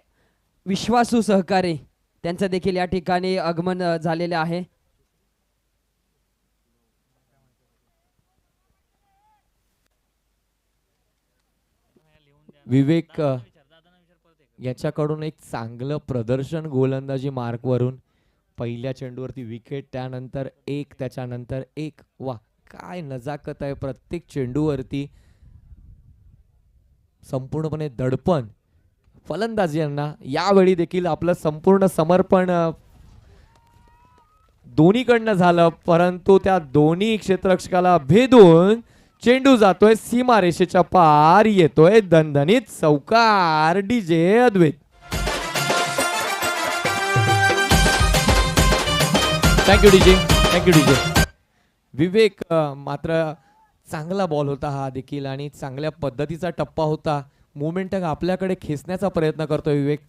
विश्वासू सहकारी त्यांचं देखील या ठिकाणी आगमन झालेले आहे. विवेक याच्याकडून एक चांगलं प्रदर्शन गोलंदाजी मार्कवरून. पहिल्या चेंडूवरती विकेट, त्यानंतर एक, त्याच्यानंतर एक. वा, काय नजाकत आहे प्रत्येक चेंडूवरती. संपूर्णपणे दडपण फलंदाजी यांना. यावेळी देखील आपलं संपूर्ण समर्पण दोन्हीकडनं झालं, परंतु त्या दोन्ही क्षेत्ररक्षकाला भेदून चेंडू जातोय सीमारेषेच्या पार. येतोय दणदणीत चौकार. DJ Advait. Thank you DJ, thank you DJ. Vivek मात्र चांगला बॉल होता हा देखील आणि चांगल्या पद्धतीचा टप्पा होता. मोमेंट आपल्याकडे खेचण्याचा प्रयत्न करतोय विवेक.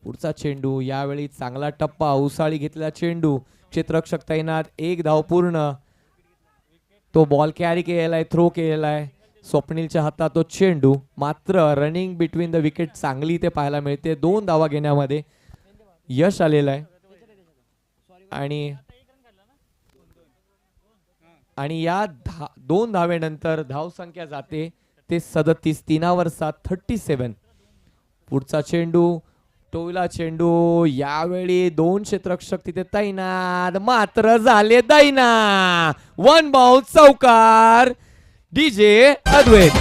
पुढचा चेंडू, यावेळी चांगला टप्पा, उसाळी घेतलेला चेंडू, क्षेत्ररक्षक तैनात, एक धाव पूर्ण. तो बॉल कॅरी केलेला, थ्रो केलेला आहे. स्वप्नीलच्या हातात तो चेंडू. मात्र रनिंग बिटवीन द विकेट चांगली इथे पाहायला मिळते. 2 धावा घेण्यामध्ये यश आलेलं आहे. आणि या 2 धावेनंतर धावसंख्या जाते ते 37. 3 7, 37. पुढचा चेंडू, टोला चेंडू, यावेळी 2 क्षेत्ररक्षक तिथे तैनात, मात्र झाले दैना. 1 बाउन्स चौकार. DJ Advait.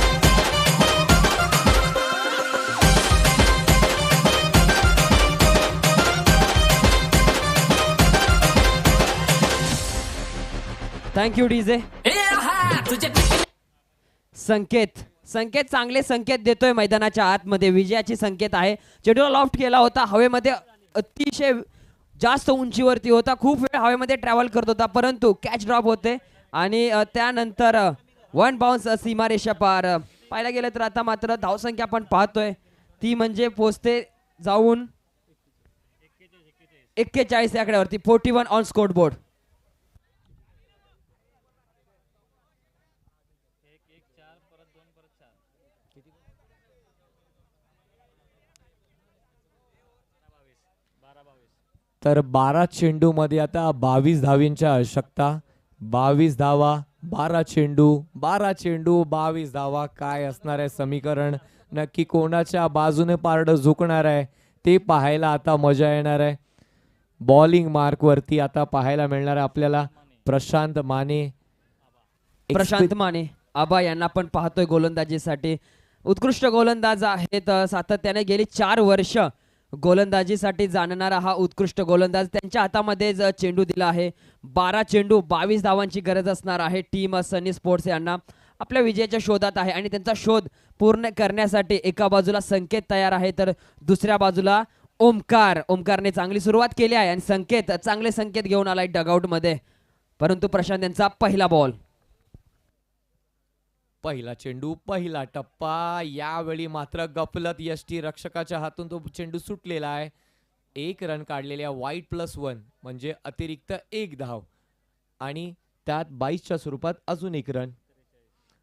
Thank you DJ. Sanket चांगले संकेत देतोय मैदानाच्या आतमध्ये. विजयाची संकेत आहे. चेंडूला लॉफ्ट केला होता, हवेमध्ये अतिशय जास्त उंचीवरती होता, खूप वेळ हवेमध्ये ट्रॅव्हल करत होता, परंतु कॅच ड्रॉप होते आणि त्यानंतर 1 बाउन्स सीमारेषा पार. पाहायला गेलं तर आता मात्र धावसंख्या आपण पाहतोय ती म्हणजे पोचते जाऊन 41 या आकड्यावरती. 41 ऑन स्कोर बोर्ड. तर 12 चेंडू मध्ये आता 22 धावींची आवश्यकता. 22 धावा, 12 चेंडू, 12 चेंडू, 22 धावा. काय असणार आहे समीकरण? नक्की कोणाच्या बाजूने पारडं झुकणार आहे ते पाहायला आता मजा येणार आहे. बॉलिंग मार्क वरती आता पाहायला मिळणार आहे आपल्याला प्रशांत माने. आबा यांना पण पाहतोय गोलंदाजीसाठी. उत्कृष्ट गोलंदाज आहेत. सातत्याने गेली 4 वर्ष गोलंदाजीसाठी जाणणारा हा उत्कृष्ट गोलंदाज. त्यांच्या हातामध्ये चेंडू दिला आहे. 12 चेंडू, 22 धावांची गरज असणार आहे. टीम सनी स्पोर्ट्स यांना आपल्या विजयाच्या शोधात आहे आणि त्यांचा शोध पूर्ण करण्यासाठी एका बाजूला संकेत तयार आहे तर दुसऱ्या बाजूला ओमकारने चांगली सुरुवात केली आहे आणि संकेत चांगले संकेत घेऊन आलाय डगआउट मध्ये. परंतु प्रशांत यांचा पहिला बॉल. पहिला चेंडू, पहिला टप्पा. यावेळी मात्र गफलत यष्टी रक्षकाच्या हातून तो चेंडू सुटलेला आहे. 1 रन काढलेल्या वाईट +1 म्हणजे अतिरिक्त 1 धाव आणि त्यात 22च्या स्वरूपात अजून 1 रन.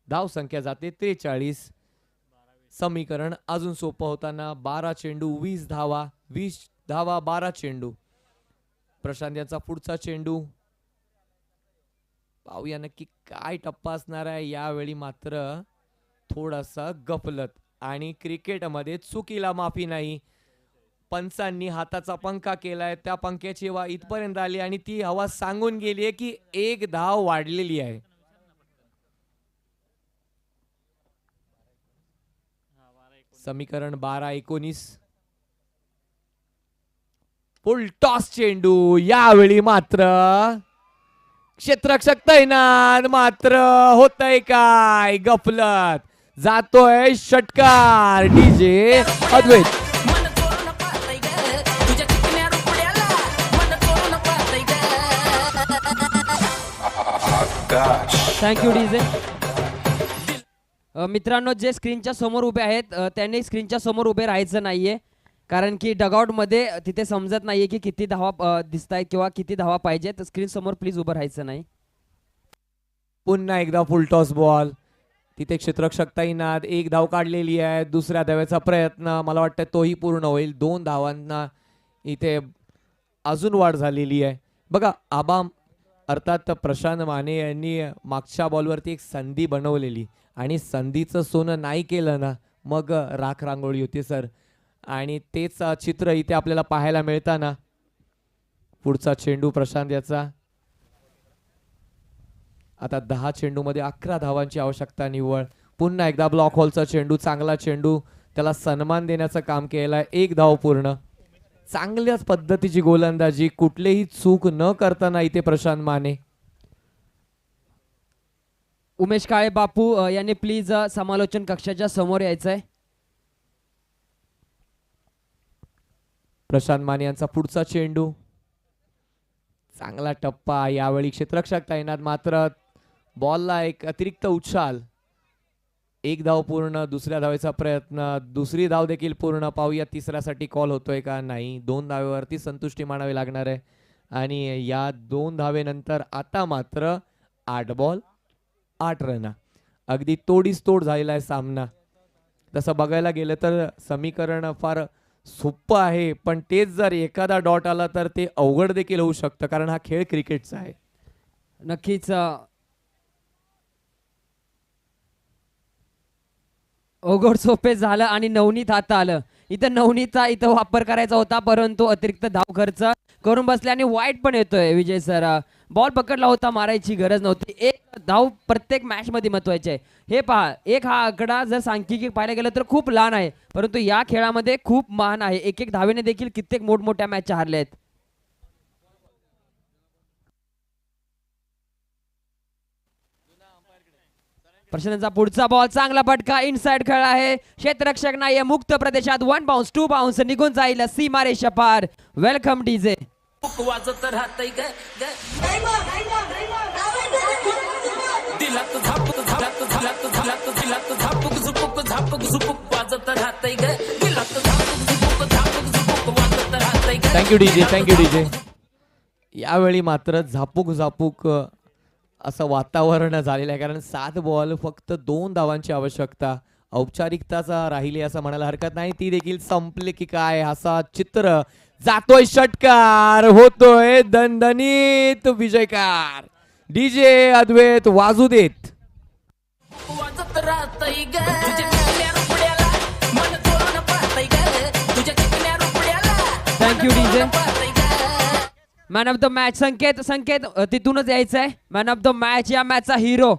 धाव संख्या जाते 43. समीकरण अजून सोपं होताना 12 चेंडू 20 धावा, 20 धावा 12 चेंडू. प्रशांत यांचा पुढचा चेंडू. पाहूया नक्की काय टप्पा असणार आहे. यावेळी मात्र थोडासा गफलत आणि क्रिकेटमध्ये चुकीला माफी नाही. पंचांनी हाताचा पंखा केलाय, त्या पंख्याची हवा इथपर्यंत आली आणि ती हवा सांगून गेली आहे की 1 धाव वाढलेली आहे. समीकरण 12-19. फुल टॉस चेंडू. यावेळी मात्र क्षेत्ररक्षक तैनात, मात्र होतय काय? गफलत. जातोय षटकार. डीजे अद्वैत. Thank you DJ. मित्रांनो, जे स्क्रीनच्या समोर उभे आहेत त्यांनी स्क्रीनच्या समोर उभे राहायचं नाहीये, कारण की डगआउटमध्ये तिथे समजत नाहीये की किती धावा दिसत आहेत किंवा किती धावा पाहिजेत. स्क्रीन समोर प्लीज उभं राहायचं नाही. पुन्हा एकदा फुल टॉस बॉल. तिथे क्षेत्ररक्षक नाद, एक धाव काढलेली आहे. दुसऱ्या धावेचा प्रयत्न, मला वाटतं तोही पूर्ण होईल. 2 धावांना इथे अजून वाढ झालेली आहे. बघा, आबा अर्थात प्रशांत माने यांनी मागच्या बॉलवरती एक संधी बनवलेली आणि संधीचं सोनं नाही केलं ना, मग राख रांगोळी होती सर. आणि तेच चित्र इथे आपल्याला पाहायला मिळताना. पुढचा चेंडू प्रशांत याचा. आता 10 चेंडूमध्ये 11 धावांची आवश्यकता निव्वळ. पुन्हा एकदा ब्लॉक हॉलचा चेंडू, चांगला चेंडू, त्याला सन्मान देण्याचं काम केलंय. 1 धाव पूर्ण. चांगल्याच पद्धतीची गोलंदाजी, कुठलेही चूक न करताना इथे प्रशांत माने. उमेश काळे बापू यांनी प्लीज समालोचन कक्षाच्या समोर यायचंय. प्रशांत माने यांचा पुढचा चेंडू, चांगला टप्पा. यावेळी क्षेत्ररक्षक तैनात, मात्र बॉलला एक अतिरिक्त उछाल. 1 धाव पूर्ण. दुसऱ्या धावेचा प्रयत्न, दुसरी धाव देखील पूर्ण. पाहूया तिसऱ्यासाठी कॉल होतोय का नाही. 2 धावेवरती संतुष्टी मानावी लागणार आहे. आणि या 2 धावेनंतर आता मात्र 8 बॉल 8 रन. अगदी तोडीस तोड झालेला आहे सामना. तसं बघायला गेलं तर समीकरण फार सोपं आहे, पण तेच जर एखादा डॉट आला तर ते अवघड देखील होऊ शकतं, कारण हा खेळ क्रिकेटचा आहे. नक्कीच अवघड सोपे झालं आणि नवनीत हाता आलं. इथं नवनीतचा इथं वापर करायचा होता, परंतु अतिरिक्त धाव खर्च करून बसले आणि वाईट पण येतोय. विजय सर, बॉल पकडला होता, मारायची गरज नव्हती. 1 धाव प्रत्येक मॅच मध्ये महत्वाची आहे. हे पहा, हा आकडा जर सांख्यिकी पाहायला गेलं तर खूप लहान आहे, परंतु या खेळामध्ये खूप महान आहे. 1 धावेने देखील कित्येक मोठमोठ्या मॅच हारल्या आहेत. प्रशांतचा पुढचा बॉल, चांगला फटका, इनसाइड खेळ आहे. क्षेत्ररक्षक नाहीये, मुक्त प्रदेशात. 1 बाउन्स 2 बाउन्स निघून जाईल सीमारेषा पार. Welcome DJ. वाजत राहतय ग दिलात झापूक झालात झालात झालात झालात झापूक झुपूक झापूक झुपूक वाजत राहतय ग दिलात झापूक झुपूक झापूक झुपूक वाजत राहतय ग. Thank you DJ, thank you DJ. यावेळी मात्र झापूक झापूक असं वातावरण झालेलं आहे, कारण 7 बॉल फक्त 2 धावांची आवश्यकता. औपचारिकताचा राहिली असं म्हणायला हरकत नाही, ती देखील संपली की काय असा चित्र. जातोय षटकार, होतोय दणदणीत विजयकार. डीजे अद्वैत वाजू देत. वाजत राहतय ग तुझ्या चिकन्या रुपड्याला मन जोरानं पाहतय ग तुझ्या चिकन्या रुपड्याला. Thank you DJ. Man of the match Sanket तिथूनच यायचंय. मॅन ऑफ द मॅच, या मॅचचा हिरो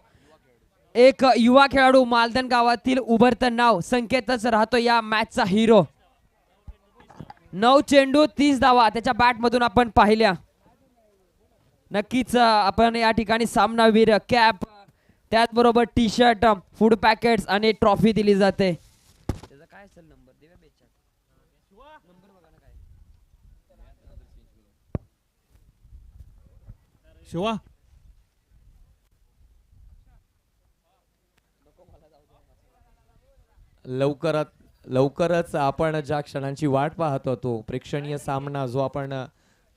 एक युवा खेळाडू, मालदन गावातील उभरतं नाव संकेतच राहतो या मॅचचा हिरो. 9 चेंडू 30 धावा त्याच्या बॅट मधून आपण पाहिल्या. नक्कीच आपण या ठिकाणी सामनावीर कॅप, त्याचबरोबर टी शर्ट, फूड पॅकेट्स आणि ट्रॉफी दिली जाते. त्याचा काय असेल नंबर शिवा लवकरच आपण ज्या क्षणांची वाट पाहत होतो, प्रेक्षणीय सामना जो आपण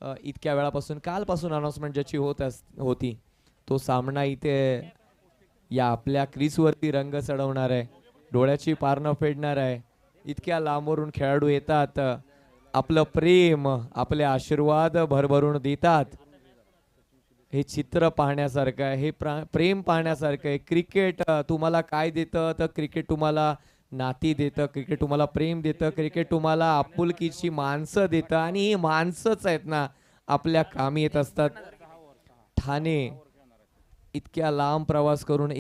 इतक्या वेळापासून कालपासून अनाउन्समेंट ज्याची होती, तो सामना इथे या आपल्या क्रीजवरती रंग चढवणार आहे, डोळ्याची पारणं फेडणार आहे. इतक्या लांबवरून खेळाडू येतात, आपलं प्रेम, आपले आशीर्वाद भरभरून देतात. हे चित्र पाहण्यासारखं आहे, हे प्रेम पाहण्यासारखं आहे. क्रिकेट तुम्हाला काय देतं, तर क्रिकेट तुम्हाला नाती देतं, क्रिकेट तुम्हाला प्रेम देतं, क्रिकेट तुम्हाला आपुलकीची माणसं देतं. आणि ही माणसंच आहेत ना आपल्या कामी येत असतात. ठाणे इतक्या लांब प्रवास करून